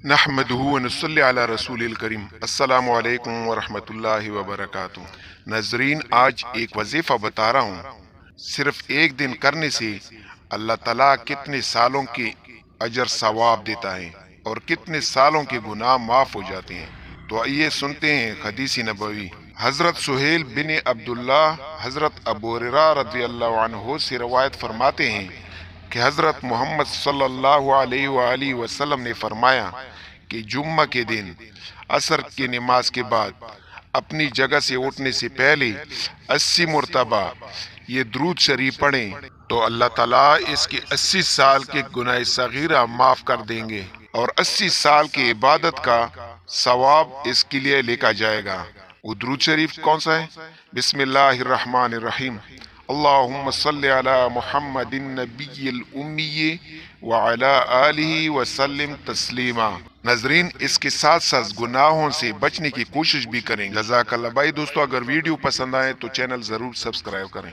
نحمدہ و نصلی علی رسول الکریم۔ السلام علیکم ورحمۃ اللہ وبرکاتہ۔ ناظرین، آج ایک وظیفہ بتا رہا ہوں، صرف ایک دن کرنے سے اللہ تعالیٰ کتنے سالوں کے اجر ثواب دیتا ہے اور کتنے سالوں کے گناہ معاف ہو جاتے ہیں۔ تو آئیے سنتے ہیں حدیث نبوی۔ حضرت سہیل بن عبداللہ حضرت ابو ہریرہ رضی اللہ عنہ سے روایت فرماتے ہیں کہ حضرت محمد صلی اللہ علیہ وآلہ وسلم نے فرمایا کہ جمعہ کے دن عصر کی نماز کے بعد اپنی جگہ سے اٹھنے سے پہلے 80 مرتبہ یہ درود شریف پڑھیں تو اللہ تعالیٰ اس کے 80 سال کے گناہ صغیرہ معاف کر دیں گے اور 80 سال کی عبادت کا ثواب اس کے لیے لکھا جائے گا۔ وہ درود شریف کون سا ہے؟ بسم اللہ الرحمن الرحیم، اللہم صلی علی محمد النبی الامی وعلی آلہ وسلم تسلیما۔ ناظرین، اس کے ساتھ ساتھ گناہوں سے بچنے کی کوشش بھی کریں۔ جزاک اللہ۔ بھائی دوستو، اگر ویڈیو پسند آئے تو چینل ضرور سبسکرائب کریں۔